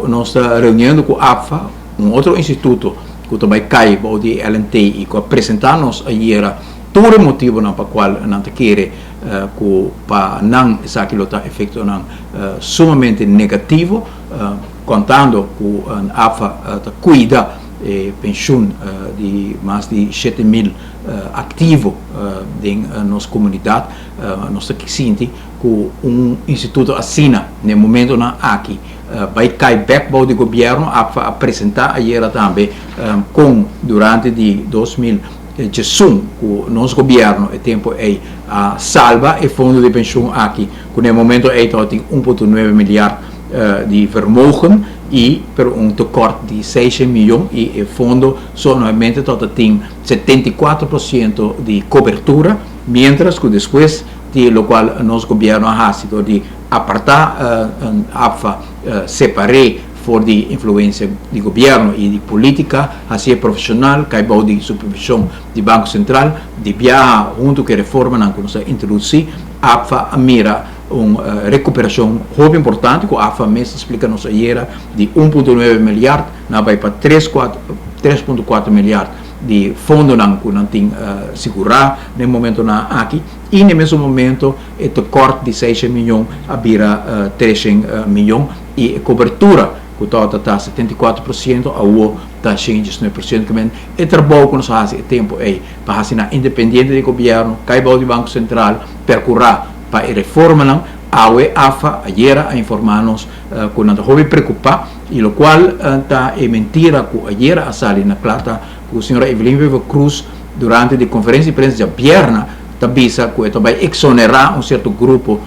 nós estamos reunindo com a AFA, outro instituto, que também cai de LNT e que apresentar-nos aí era todo o motivo para qual não quer para não essa aquilo está efeito sumamente negativo, contando com a AFA cuida pensão de mais de 7.000 ativos em nossa comunidade, nós sente que instituto assina no momento aqui vai cair back do governo a apresentar aí também durante de 2018 o nosso governo é tempo a salva o fundo de pensão aqui que no momento tem 1,9 milhar de vermogen e per tekort de 6 milhões e o fundo somente tem 74% de cobertura, mientras que depois de lo qual nosso governo ha sido de apartar AFA separar for de influência de governo e de política, assim profissional, caiba de supervisão de Banco Central, de viajar junto com a reforma que nós introduzimos, AFA mira recuperação muito importante, que a AFA mesmo explica-nos ayer, de 1,9 milhar, vai para 3,4 milhar de fundo que não tem segurar no momento aqui, e no mesmo momento o corte de 6 milhões vira 300 milhões e a cobertura que está 74%, a o está 19%, que é trabalho que nós fazemos tempo para fazer independente do governo, caiba do Banco Central, percorrer para a reforma, a AFA ayer a informar-nos que não está preocupar, e o qual está mentira que ayer a sala na plata que a senhora Evelyn Viva Cruz durante a conferência de imprensa de Pierna tabisa que vai exonerar certo grupo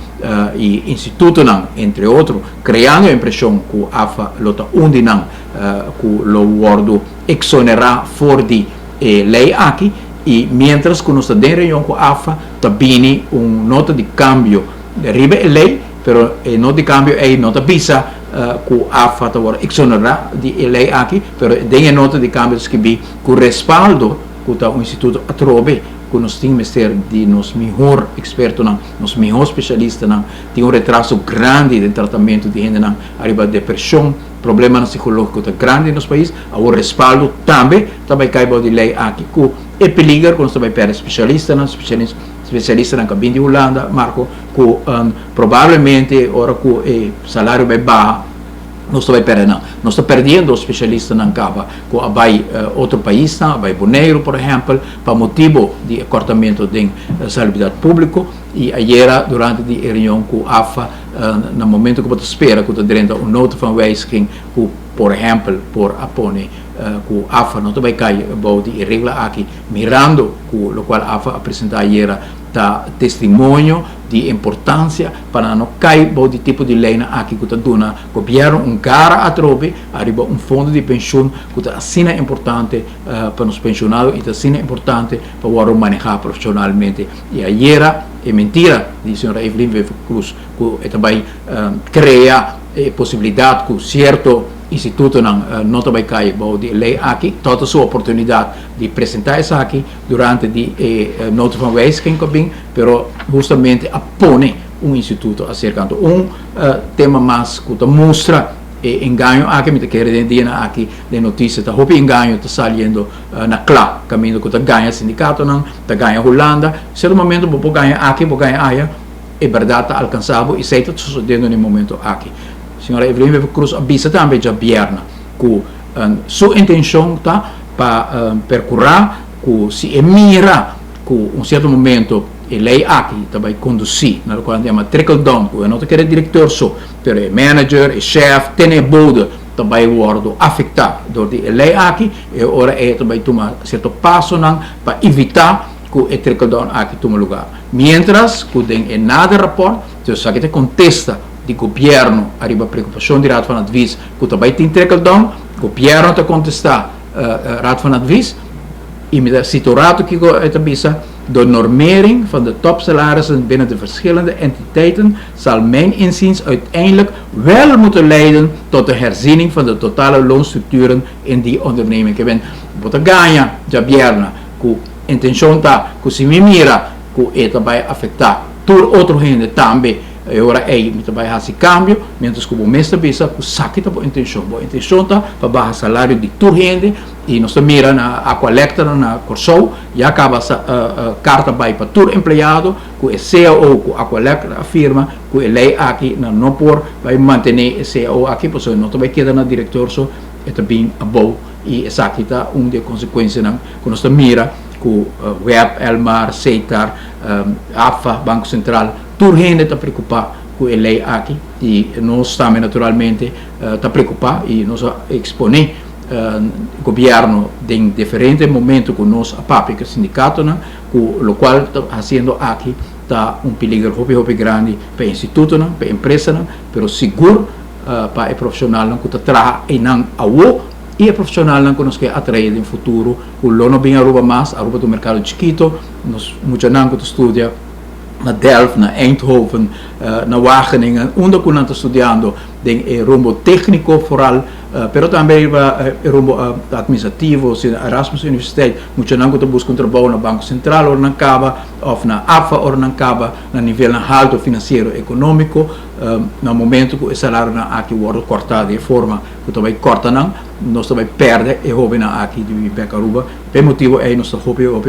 e instituto entre outros, criando a impressão que a AFA lota que o wordo exonerar fora de lei aqui, e mientras que nós estamos em reunião com a AFA, também nota de câmbio arriba a lei, pero nota de câmbio não tabisa que a AFA está exonerar de lei aqui, pero tem nota de câmbio que o respaldo que está o instituto atrobe que nós temos que ter de nos melhor expertos, nos melhor especialistas, tem retraso grande de tratamento de gente arriba de depressão, problema psicológico grande no nosso país, o respaldo também cai de lei aqui, que é perigo quando nós para especialista na cabine de Holanda, Marco, que provavelmente ora que o salário vai baixo, nós estamos perdendo especialistas na cava, que vai outro país, vai Bonaire, por exemplo, para motivo de acortamento da saúde pública, e ayer, durante a reunião com a AFA, no momento que você espera que você tenha nota van wijziging, que, por exemplo, por apone, que a AFA não vai cair de regra aqui, mirando o qual a AFA apresentou ayer, tá testemunho de importância para não cair de tipo de lei aqui que está dando governo cara a trobe arriba fundo de pensão que está assim importante para os pensionados e está assim importante para manejar profissionalmente, e ayer é mentira de senhora Evelyn Viva Cruz que também cria possibilidade que certo instituto não vai cair de lei aqui, toda a sua oportunidade de apresentar isso aqui durante a nota van wijziging, pero justamente apone instituto acercando tema mais que mostra engano aqui, me quer dizer aqui de notícia, está houve engano, está saindo na CLA, caminho que está ganha sindicato, está ganha Holanda, certo momento vou ganhar aqui, vou ganhar aí, é verdade, está alcançável e está sucedendo no momento aqui. Senhora Evelyn Viva Cruz avisa também a Pierna que sua intenção está para percorrer que se mira que certo momento a lei aqui vai conduzir, na qual chama trickle down, que não quer diretor só, mas o manager, o chefe, tem bodo também o afetar do a lei aqui, e ora também tomar certo passo para evitar que o trickle down aqui tome lugar. Mientras que tem nada rapport, se você que contesta de governo arriba preocupação de raad van advies que também tem trickle down, o governo está contestar raad van advies e met de situatie que está de normering van de topsalarissen binnen de verschillende entiteiten zal mijn inziens uiteindelijk wel moeten leiden tot de herziening van de totale loonstructuren in die onderneming. Ik ben wat ganha de bierna que intenção tá que se me mira que é também afetar todo outro gente também e ora mi vai a esse cambio, mentre que o mês bisa com saque boa intenção tá para baixar salário de toda gente e nós mira na Aqualecta na Corsou e acaba essa carta vai para todo empregado com o CEO com Aqualecta afirma que a lei aqui não por vai manter o CEO aqui porque não vai quedar na diretor só é também a boa e essa aqui tá das consequências que nós mira com Web, Elmar, Seitar, AFA, Banco Central, toda gente está preocupada com a lei aqui e nós também naturalmente está preocupado e nós exponemos o governo em diferentes momentos com nós a PAP, que é o sindicato, com o qual está fazendo aqui está perigo muito grande para o instituto, para a empresa, mas seguro para o profissional que está trabalhando e é profissional que nos quer atrair no futuro. O lono bem Aruba mais, Aruba do mercado chiquito, nós muitos não que estudia na Delft, na Eindhoven, na Wageningen, onde que nós estudando em rumbo técnico foral, pero também rumbo administrativo, Erasmus Universiteit, muitos não que buscam trabalho no Banco Central ou na Caba, ou na AFA ou na Caba, na nível alto financeiro econômico, no momento que o salário aqui é cortado de forma que também corta nós também perde e houve aqui de Beca Aruba, pelo motivo é nós estamos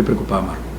preocupados.